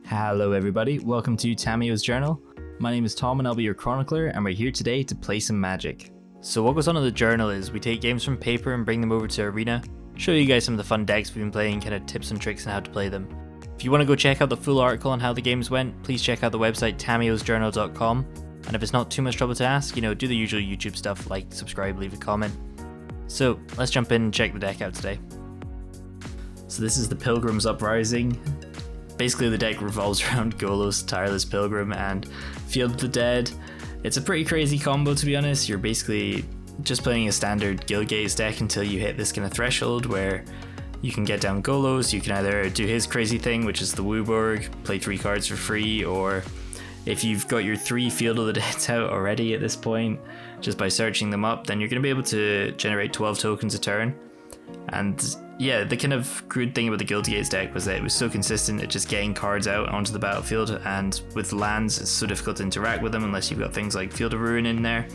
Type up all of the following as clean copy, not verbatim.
Hello everybody, welcome to Tamiyo's Journal. My name is Tom and I'll be your chronicler, and we're here today to play some Magic. So what goes on in the journal is we take games from paper and bring them over to Arena, show you guys some of the fun decks we've been playing, kind of tips and tricks on how to play them. If you want to go check out the full article on how the games went, please check out the website tamiyosjournal.com, and if it's not too much trouble to ask, do the usual YouTube stuff like subscribe, leave a comment. So let's jump in and check the deck out today. So this is the Pilgrim's Uprising. Basically the deck revolves around Golos, Tireless Pilgrim, and Field of the Dead. It's a pretty crazy combo, to be honest. You're basically just playing a standard Guildgates deck until you hit this kind of threshold where you can get down Golos. You can either do his crazy thing, which is the Wooburg, play 3 cards for free, or if you've got your 3 Field of the Deads out already at this point, just by searching them up, then you're going to be able to generate 12 tokens a turn. And yeah, the kind of good thing about the Guildgates deck was that it was so consistent at just getting cards out onto the battlefield, and with lands it's so difficult to interact with them unless you've got things like Field of Ruin in there.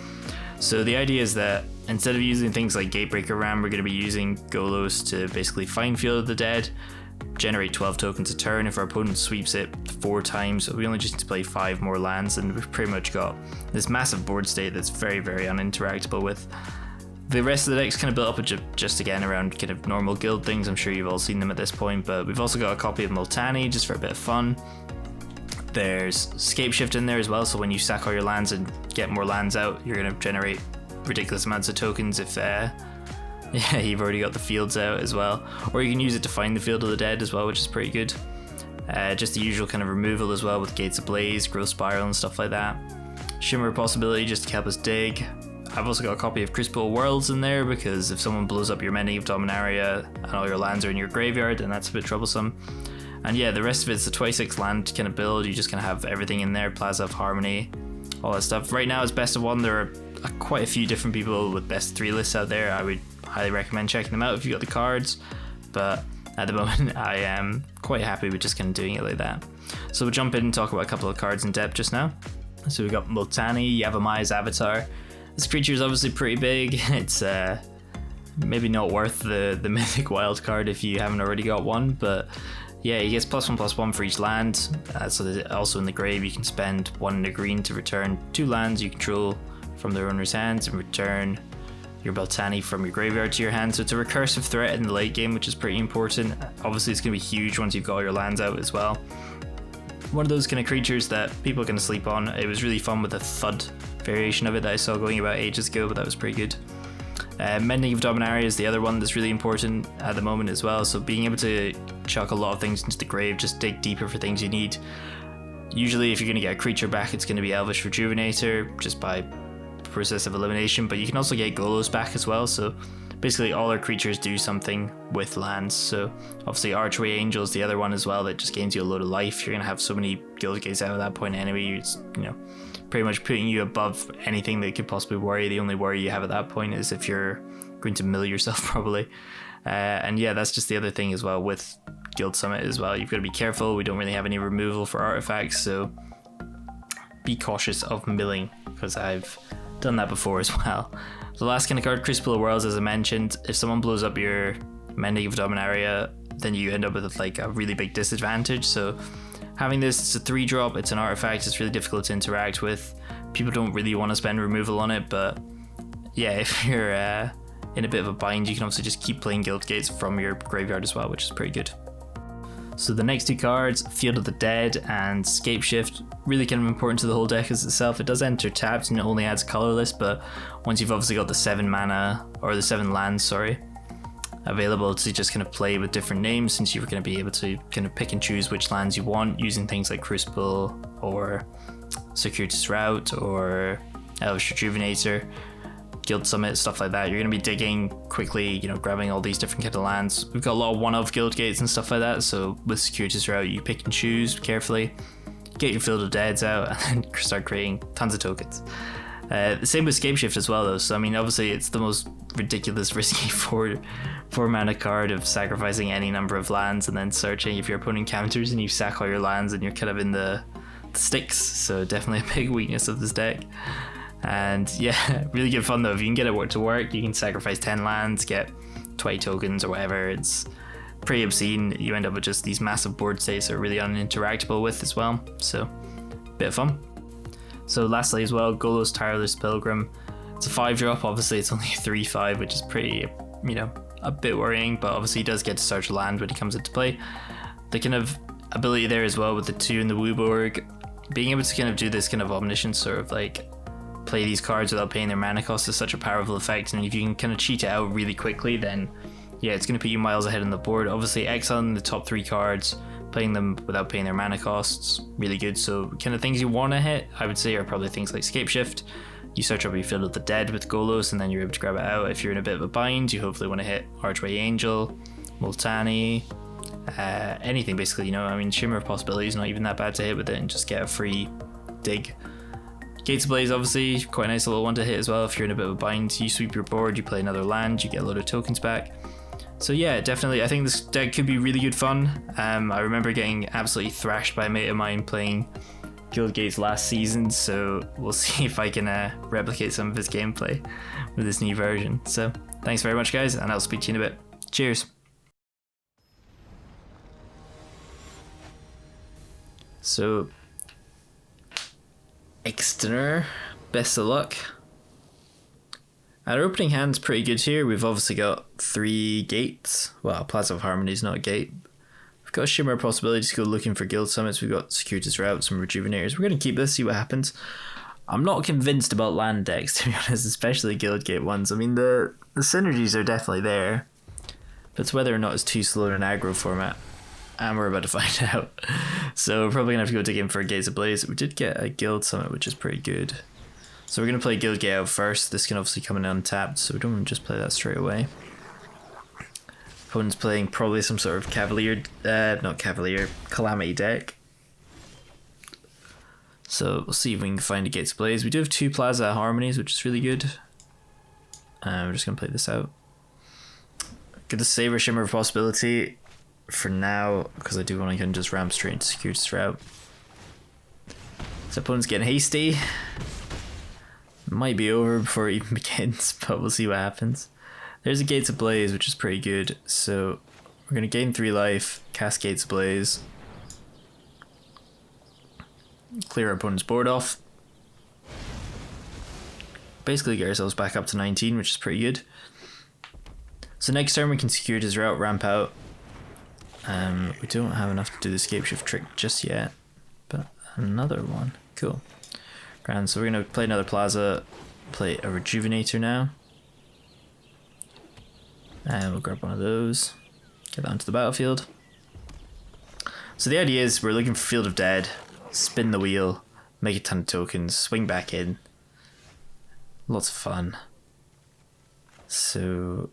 So the idea is that instead of using things like Gatebreaker Ram, we're going to be using Golos to basically find Field of the Dead, generate 12 tokens a turn. If our opponent sweeps it 4 times, we only just need to play 5 more lands, and we've pretty much got this massive board state that's very, very uninteractable with. The rest of the deck's kind of built up just again around kind of normal guild things. I'm sure you've all seen them at this point, but we've also got a copy of Multani just for a bit of fun. There's Scapeshift in there as well, so when you sack all your lands and get more lands out, you're going to generate ridiculous amounts of tokens if you've already got the fields out as well. Or you can use it to find the Field of the Dead as well, which is pretty good. Just the usual kind of removal as well with Gates Ablaze, Growth Spiral and stuff like that. Shimmer Possibility just to help us dig. I've also got a copy of Crucible Worlds in there because if someone blows up your Mending of Dominaria and all your lands are in your graveyard, then that's a bit troublesome. And yeah, the rest of it's a 26 land kind of build. You just kind of have everything in there, Plaza of Harmony, all that stuff. Right now it's best of 1. There are quite a few different people with best 3 lists out there. I would highly recommend checking them out if you got the cards, but at the moment I am quite happy with just kind of doing it like that. So we'll jump in and talk about a couple of cards in depth just now. So we've got Multani, Yavimai's Avatar. This creature is obviously pretty big. It's maybe not worth the mythic wild card if you haven't already got one, but yeah, he gets +1/+1 for each land. So that also in the grave you can spend 1 in a green to return 2 lands you control from their owner's hands and return your Multani from your graveyard to your hand. So it's a recursive threat in the late game, which is pretty important. Obviously it's going to be huge once you've got all your lands out as well. One of those kind of creatures that people are going to sleep on. It was really fun with the Thud variation of it that I saw going about ages ago, but that was pretty good. Mending of Dominaria is the other one that's really important at the moment as well. So being able to chuck a lot of things into the grave, just dig deeper for things you need. Usually if you're going to get a creature back, it's going to be Elvish Rejuvenator just by process of elimination, but you can also get Golos back as well. So basically all our creatures do something with lands. So obviously Archway Angel is the other one as well that just gains you a load of life. You're going to have so many Guildgates out at that point anyway. It's, pretty much putting you above anything that could possibly worry. The only worry you have at that point is if you're going to mill yourself probably. And yeah, that's just the other thing as well with Guild Summit as well. You've got to be careful. We don't really have any removal for artifacts, so be cautious of milling because I've done that before as well. The last kind of card, Crucible of Worlds, as I mentioned, if someone blows up your Mending of Dominaria, then you end up with like a really big disadvantage. So having this, it's a 3-drop, it's an artifact, it's really difficult to interact with. People don't really want to spend removal on it, but yeah, if you're in a bit of a bind, you can also just keep playing Guildgates from your graveyard as well, which is pretty good. So the next 2 cards, Field of the Dead and Scapeshift, really kind of important to the whole deck as itself. It does enter tapped and it only adds colorless, but once you've obviously got the 7 mana, or the 7 lands, available to just kind of play with different names, since you're going to be able to kind of pick and choose which lands you want using things like Crucible or Circuitous Route or Elvish Rejuvenator, Guild Summit, stuff like that. You're going to be digging quickly, grabbing all these different kind of lands. We've got a lot of one-of Guildgates and stuff like that, so with Circuitous Route you pick and choose carefully, get your Field of Deads out and then start creating tons of tokens. The same with Scapeshift as well though, so I mean obviously it's the most ridiculous risky 4 mana card of sacrificing any number of lands and then searching if your opponent counters and you sack all your lands and you're kind of in the sticks, so definitely a big weakness of this deck. And yeah, really good fun though. If you can get it to work, you can sacrifice 10 lands, get 20 tokens or whatever. It's pretty obscene. You end up with just these massive board states that are really uninteractable with as well. So, bit of fun. So lastly as well, Golos Tireless Pilgrim. It's a 5-drop, obviously it's only a 3/5, which is pretty, you know, a bit worrying, but obviously he does get to search land when he comes into play. The kind of ability there as well with the 2 in the Wooborg, being able to kind of do this kind of omniscience sort of like play these cards without paying their mana cost is such a powerful effect, and if you can kind of cheat it out really quickly, then yeah, it's going to put you miles ahead on the board. Obviously exiling the top 3 cards, playing them without paying their mana costs, really good. So kind of things you want to hit, I would say, are probably things like Scapeshift. You search up your Field of the Dead with Golos and then you're able to grab it out. If you're in a bit of a bind, you hopefully want to hit Archway Angel, Multani, anything basically, you know. I mean, Shimmer of Possibility is not even that bad to hit with it and just get a free dig. Gates of Blaze, obviously, quite a nice little one to hit as well. If you're in a bit of a bind, you sweep your board, you play another land, you get a load of tokens back. So yeah, definitely, I think this deck could be really good fun. I remember getting absolutely thrashed by a mate of mine playing Guild Gates last season, so we'll see if I can replicate some of his gameplay with this new version. So thanks very much, guys, and I'll speak to you in a bit. Cheers. So, Extener, best of luck. Our opening hand's pretty good here. We've obviously got 3 gates. Well, Plaza of Harmony is not a gate. We've got a Shimmer Possibility to go looking for Guild Summits. We've got Circuitous Route, some Rejuvenators. We're going to keep this, see what happens. I'm not convinced about land decks, to be honest, especially Guild Gate ones. I mean, the synergies are definitely there, but it's whether or not it's too slow in an aggro format, and we're about to find out. So we're probably going to have to go dig in for a Gates of Blaze. We did get a Guild Summit, which is pretty good. So we're going to play Guild Gate out first. This can obviously come in untapped, so we don't want to just play that straight away. Opponent's playing probably some sort of Calamity deck. So we'll see if we can find a Gates of Blaze. We do have 2 Plaza Harmonies, which is really good. We're just going to play this out. Gonna save our Shimmer of Possibility for now, because I do want to kind of just ramp straight into Circuitous Route. So opponent's getting hasty. Might be over before it even begins, but we'll see what happens. There's a Gates of Blaze, which is pretty good. So we're going to gain 3 life, cast Gates of Blaze, clear our opponent's board off. Basically get ourselves back up to 19, which is pretty good. So next turn we can secure his route, ramp out. We don't have enough to do the Scapeshift trick just yet, but another one. Cool. Grand, so we're going to play another Plaza, play a Rejuvenator now. And we'll grab one of those, get that onto the battlefield. So the idea is we're looking for Field of Dead, spin the wheel, make a ton of tokens, swing back in. Lots of fun. So,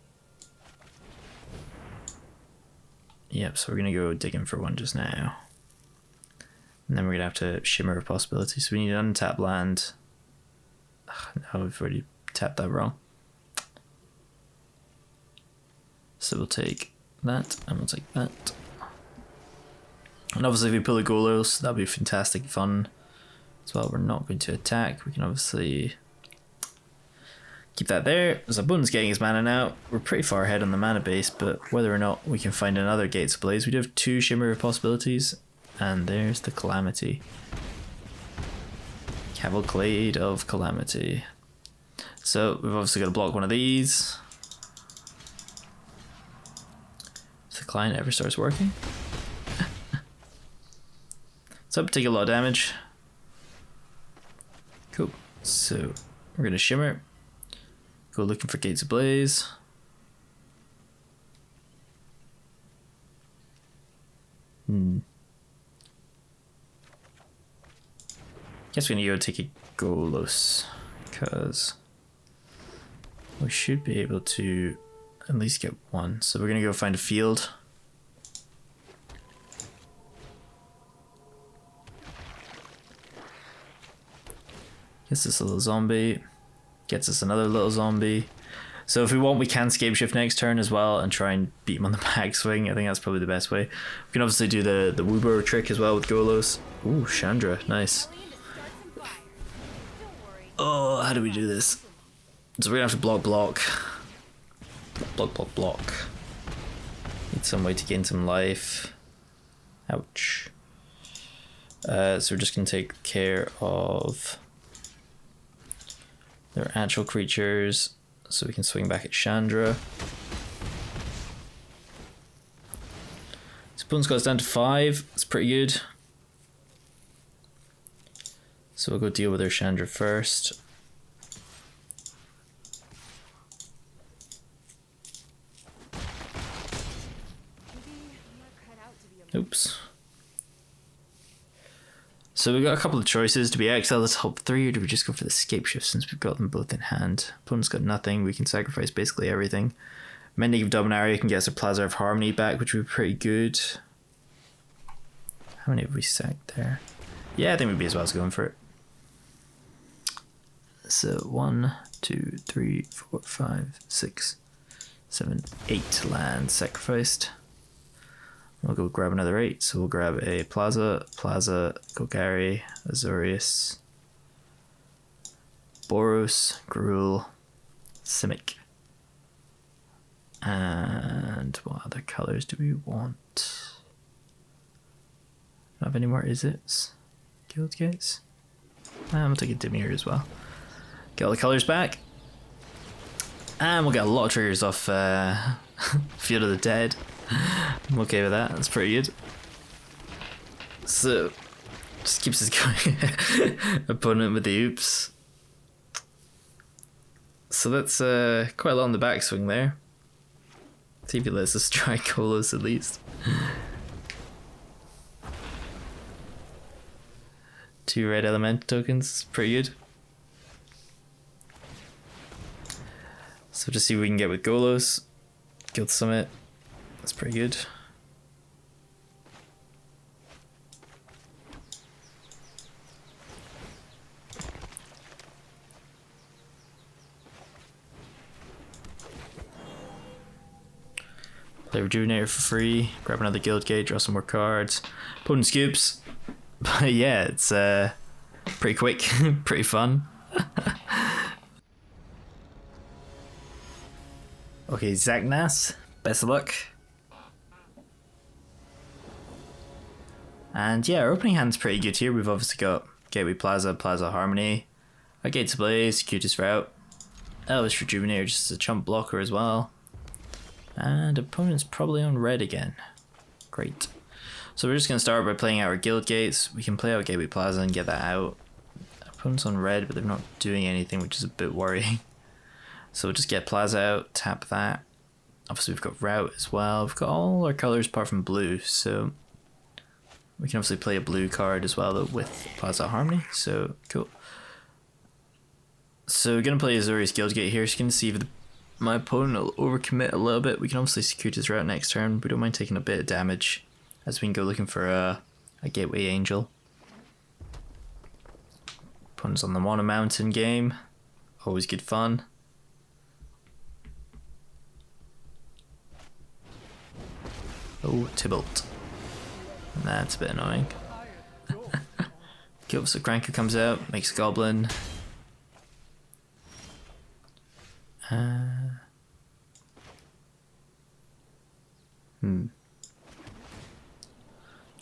yep, so we're going to go digging for one just now. And then we're going to have to Shimmer of Possibility. So we need an untapped land. No, we've already tapped that wrong. So we'll take that, and we'll take that. And obviously if we pull a Golos, that'll be fantastic fun as well. We're not going to attack. We can obviously keep that there. So opponent's getting his mana now. We're pretty far ahead on the mana base, but whether or not we can find another Gates of Blaze. We do have 2 Shimmer of Possibilities, and there's the Calamity. Cavalcade of Calamity. So we've obviously got to block one of these. If the client ever starts working. So take a lot of damage. Cool. So we're gonna Shimmer. Go looking for Gates of Blaze. Guess we're gonna go take a Golos, because we should be able to at least get one. So we're gonna go find a field. Gets us a little zombie. Gets us another little zombie. So if we want, we can Scapeshift next turn as well and try and beat him on the backswing. I think that's probably the best way. We can obviously do the Woobo trick as well with Golos. Ooh, Chandra, nice. Oh, how do we do this? So we're gonna have to block. Block. Need some way to gain some life. Ouch. So we're just going to take care of their actual creatures so we can swing back at Chandra. This opponent's got us down to 5. That's pretty good. So we'll go deal with their Chandra first. Oops. So we've got a couple of choices. Do we exile the top 3 or do we just go for the scape shift since we've got them both in hand? Opponent's got nothing. We can sacrifice basically everything. Mending of Dominaria can get us a Plaza of Harmony back, which would be pretty good. How many have we sacked there? Yeah, I think we'd be as well as going for it. So 1, 2, 3, 4, 5, 6, 7, 8 lands sacrificed. We'll go grab another 8, so we'll grab a Plaza, Golgari, Azorius, Boros, Gruul, Simic. And what other colours do we want? Don't have any more Izzets? Guild Gates? We'll take a Dimir as well. Get all the colours back. And we'll get a lot of triggers off Field of the Dead. I'm okay with that, that's pretty good. So, just keeps us going. Opponent with the oops. So that's quite a lot on the backswing there. See if he lets us try Golos at least. 2 red elemental tokens, pretty good. So just see what we can get with Golos. Guild Summit, that's pretty good. Play Rejuvenator for free, grab another Guild Gate, draw some more cards. Opponent scoops. But yeah, it's pretty quick, pretty fun. Okay, Zagnas, best of luck. And yeah, our opening hand's pretty good here. We've obviously got Gateway Plaza, Plaza Harmony, a Gates Blaze, Cutest Route, Elvish Rejuvenator just as a chump blocker as well. And opponent's probably on red again. Great. So we're just going to start by playing out our Guild Gates. We can play out Gateway Plaza and get that out. Opponent's on red, but they're not doing anything, which is a bit worrying. So we'll just get Plaza out, tap that. Obviously we've got Route as well. We've got all our colours apart from blue, so we can obviously play a blue card as well though with Plaza Harmony, so cool. So we're going to play Azorius Guildgate here, just going to see if my opponent will overcommit a little bit. We can obviously secure his Route next turn. We don't mind taking a bit of damage as we can go looking for a Gateway Angel. Opponent's on the Mono Mountain game, always good fun. Oh, Tybalt. That's a bit annoying. Okay, so Cranker comes out, makes a Goblin. I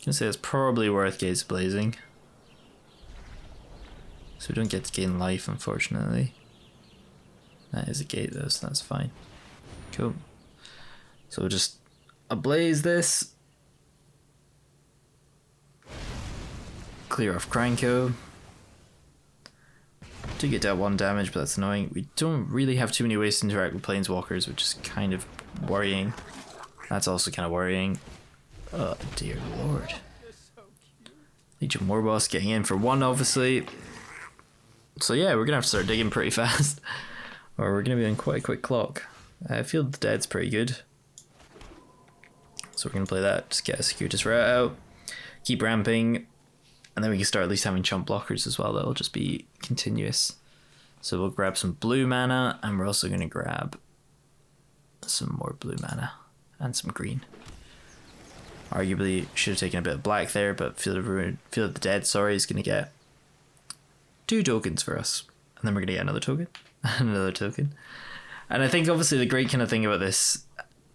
can say it's probably worth Gates Blazing. So we don't get to gain life, unfortunately. That is a gate though, so that's fine. Cool. So we'll just ablaze this. Clear off Cranko. Do get that 1 damage, but that's annoying. We don't really have too many ways to interact with Planeswalkers, which is kind of worrying. That's also kind of worrying. Oh dear lord. Legion Warboss getting in for 1, obviously. So yeah, we're gonna have to start digging pretty fast, or we're gonna be on quite a quick clock. Field of the Dead's pretty good. So we're going to play that, just get a Circuitous Route out, keep ramping, and then we can start at least having chump blockers as well. That'll just be continuous. So we'll grab some blue mana, and we're also going to grab some more blue mana and some green. Arguably should have taken a bit of black there, but Field of the Dead, sorry, is going to get 2 tokens for us. And then we're going to get another token, and another token. And I think obviously the great kind of thing about this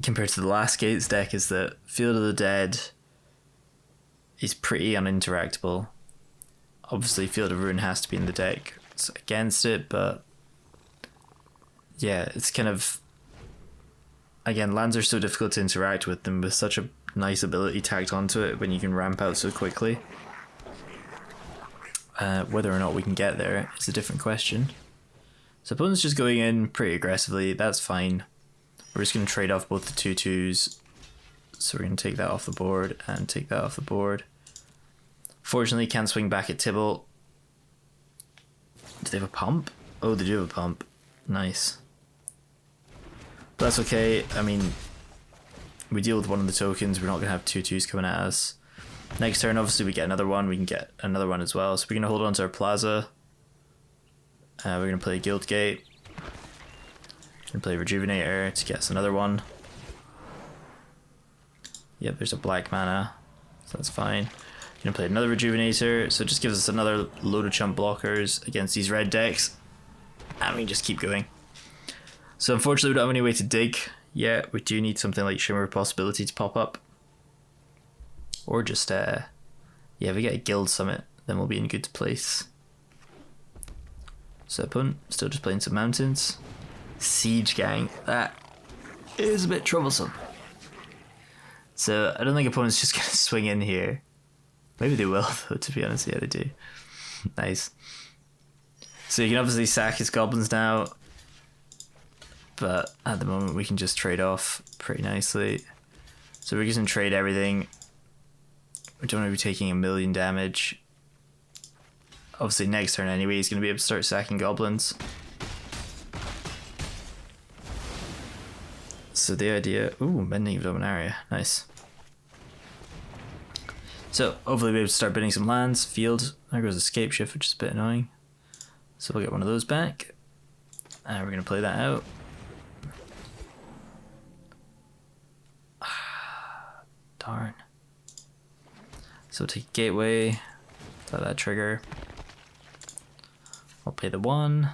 compared to the last Gates deck is that Field of the Dead is pretty uninteractable. Obviously, Field of Ruin has to be in the deck against it, but yeah, it's kind of, again, lands are so difficult to interact with them with such a nice ability tacked onto it when you can ramp out so quickly. Whether or not we can get there is a different question. So opponent's just going in pretty aggressively, that's fine. We're just going to trade off both the 2/2s. So we're going to take that off the board and take that off the board. Fortunately, can't swing back at Tibble. Do they have a pump? Oh, they do have a pump. Nice. But that's okay. I mean, we deal with one of the tokens. We're not going to have 2/2s coming at us. Next turn, obviously, we get another one. We can get another one as well. So we're going to hold on to our Plaza. We're going to play Guildgate. We're going to play Rejuvenator to get us another one. Yep, there's a black mana. So that's fine. We're going to play another Rejuvenator. So it just gives us another load of chump blockers against these red decks. And we just keep going. So unfortunately, we don't have any way to dig yet. We do need something like Shimmer Possibility to pop up. Or just, yeah, if we get a Guild Summit, then we'll be in good place. So opponent, still just playing some mountains. Siege Gang, that is a bit troublesome. So I don't think opponent's just going to swing in here. Maybe they will, though, to be honest. Yeah, they do. Nice. So you can obviously sack his goblins now. But at the moment, we can just trade off pretty nicely. So we're just going to trade everything. We don't want to be taking 1,000,000 damage. Obviously, next turn anyway, he's going to be able to start sacking goblins. So the idea... Ooh, Mending of Dominaria. Nice. So hopefully we'll be able to start bidding some lands. Field. There goes Escape Shift, which is a bit annoying. So we'll get one of those back. And we're going to play that out. Darn. So we'll take Gateway. Let that trigger. I'll play the 1.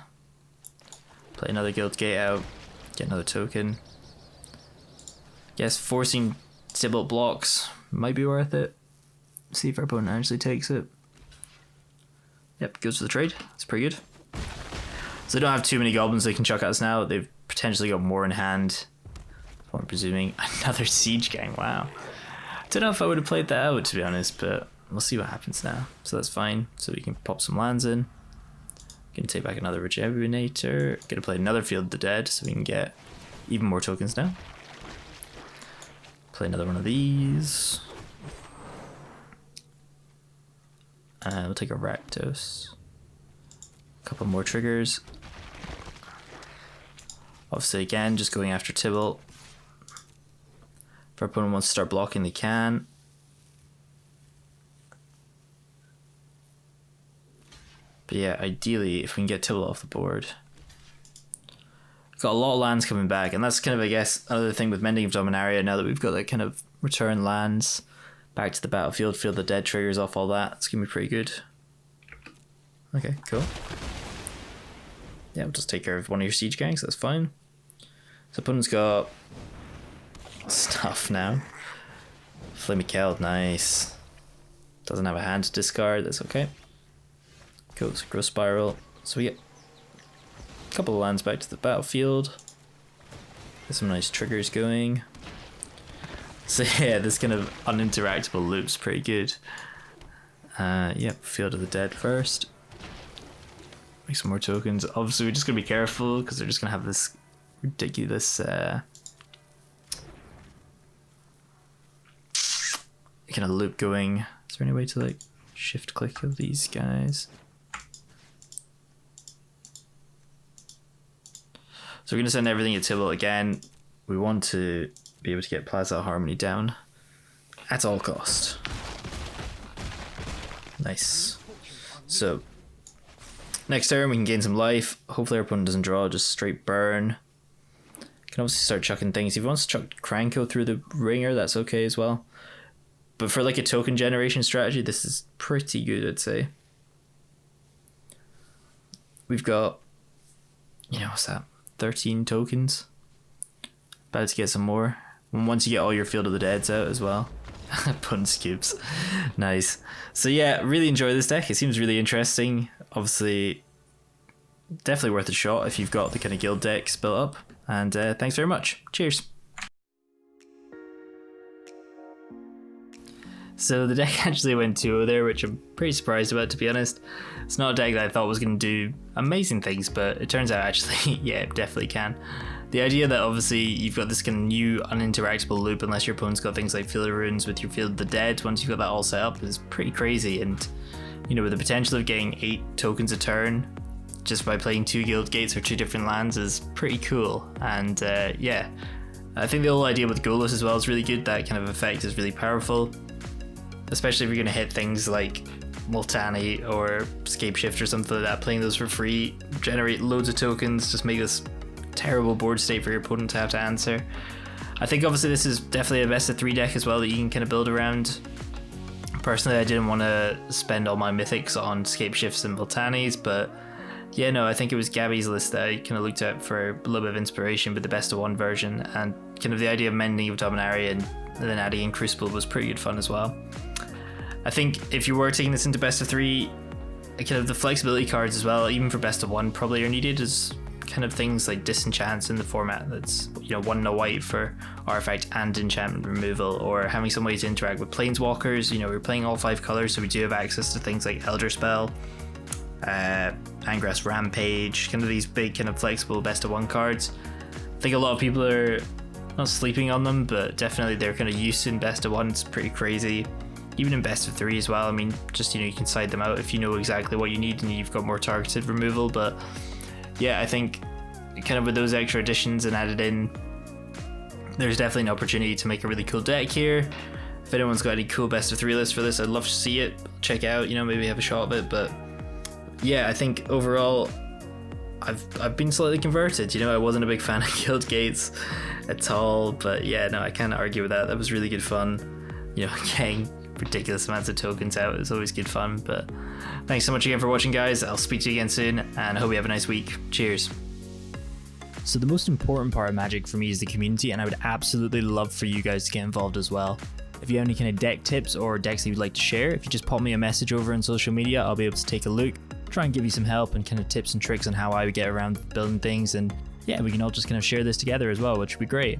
Play another Guild Gate out. Get another token. Guess forcing Tibalt blocks might be worth it. See if our opponent actually takes it. Yep, goes for the trade. That's pretty good. So they don't have too many goblins they can chuck at us now. They've potentially got more in hand. I'm presuming another Siege Gang. Wow. Don't know if I would have played that out, to be honest, but we'll see what happens now. So that's fine. So we can pop some lands in. Gonna take back another Rejuvenator. Gonna play another Field of the Dead so we can get even more tokens now. Play another one of these. We'll take a Rakdos. A couple more triggers. Obviously, again, just going after Tibalt. If our opponent wants to start blocking, they can. But yeah, ideally, if we can get Tibalt off the board. Got a lot of lands coming back, and that's kind of, I guess, another thing with Mending of Dominaria, now that we've got that kind of return lands back to the battlefield, Field of the Dead triggers off all that. It's going to be pretty good. Okay, cool. Yeah, we'll just take care of one of your Siege Gangs, that's fine. So opponent's got stuff now. Flamekeld, nice. Doesn't have a hand to discard, that's okay. Cool, so Growth Spiral. So we get a couple of lands back to the battlefield. Get some nice triggers going. So yeah, this kind of uninteractable loop's pretty good. Yep, Field of the Dead first. Make some more tokens. Obviously, we're just gonna be careful because they're just gonna have this ridiculous kind of loop going. Is there any way to like shift click of these guys? So we're gonna send everything at Tibalt again. We want to be able to get Plaza Harmony down at all cost. Nice. So next turn we can gain some life. Hopefully our opponent doesn't draw, just straight burn. Can obviously start chucking things. If he wants to chuck Kranko through the ringer, that's okay as well. But for like a token generation strategy, this is pretty good, I'd say. We've got, you know, what's that? 13 tokens. About to get some more. And once you get all your Field of the Deads out as well. Punch cubes. Nice. So yeah, really enjoy this deck. It seems really interesting. Obviously, definitely worth a shot if you've got the kind of guild decks built up. And thanks very much. Cheers. So the deck actually went 2-0 there, which I'm pretty surprised about, to be honest. It's not a deck that I thought was going to do amazing things, but it turns out actually, yeah, it definitely can. The idea that obviously you've got this kind of new uninteractable loop unless your opponent's got things like Field of Runes with your Field of the Dead, once you've got that all set up, is pretty crazy. And, you know, with the potential of getting 8 tokens a turn just by playing 2 guild gates or 2 different lands is pretty cool. And yeah, I think the whole idea with Golos as well is really good. That kind of effect is really powerful, especially if you're going to hit things like Multani or Scapeshift or something like that. Playing those for free, generate loads of tokens, just make this terrible board state for your opponent to have to answer. I think obviously this is definitely a best of 3 deck as well that you can kind of build around. Personally, I didn't want to spend all my mythics on Scapeshifts and Multanis, but yeah, no, I think it was Gabby's list that I kind of looked at for a little bit of inspiration with the best of 1 version, and kind of the idea of mending of Dominaria and then adding in Crucible was pretty good fun as well. I think if you were taking this into best of 3, kind of the flexibility cards as well, even for best of 1, probably are needed, as kind of things like Disenchants in the format that's, you know, 1 and a white for artifact and enchantment removal, or having some way to interact with planeswalkers. You know, we're playing all 5 colors, so we do have access to things like Elder Spell, Angrass Rampage, kind of these big kind of flexible best of 1 cards. I think a lot of people are not sleeping on them, but definitely they're kind of used in best of 1. It's pretty crazy. Even in best of 3 as well. I mean, just, you know, you can side them out if you know exactly what you need and you've got more targeted removal. But yeah, I think kind of with those extra additions and added in, there's definitely an opportunity to make a really cool deck here. If anyone's got any cool best of 3 lists for this, I'd love to see it. Check it out, you know, maybe have a shot of it. But yeah, I think overall I've been slightly converted. You know, I wasn't a big fan of guild gates at all, but yeah, no, I can't argue with that. That was really good fun. You know, getting ridiculous amounts of tokens out is always good fun. But thanks so much again for watching, guys. I'll speak to you again soon, and I hope you have a nice week. Cheers. So the most important part of Magic for me is the community, and I would absolutely love for you guys to get involved as well. If you have any kind of deck tips or decks that you'd like to share, if you just pop me a message over on social media, I'll be able to take a look, try and give you some help and kind of tips and tricks on how I would get around building things, and yeah, we can all just kind of share this together as well, which would be great.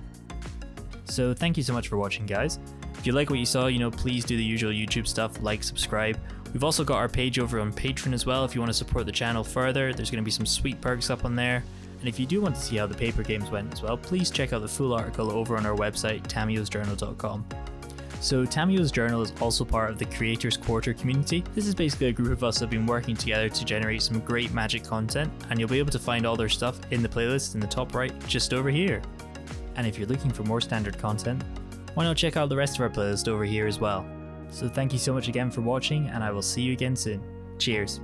So thank you so much for watching, guys. If you like what you saw, you know, please do the usual YouTube stuff, like, subscribe. We've also got our page over on Patreon as well if you want to support the channel further. There's going to be some sweet perks up on there. And if you do want to see how the paper games went as well, please check out the full article over on our website, tamiyosjournal.com. So Tamiyo's Journal is also part of the Creators Quarter community. This is basically a group of us that have been working together to generate some great Magic content, and you'll be able to find all their stuff in the playlist in the top right, just over here. And if you're looking for more standard content, why not check out the rest of our playlist over here as well. So thank you so much again for watching, and I will see you again soon. Cheers.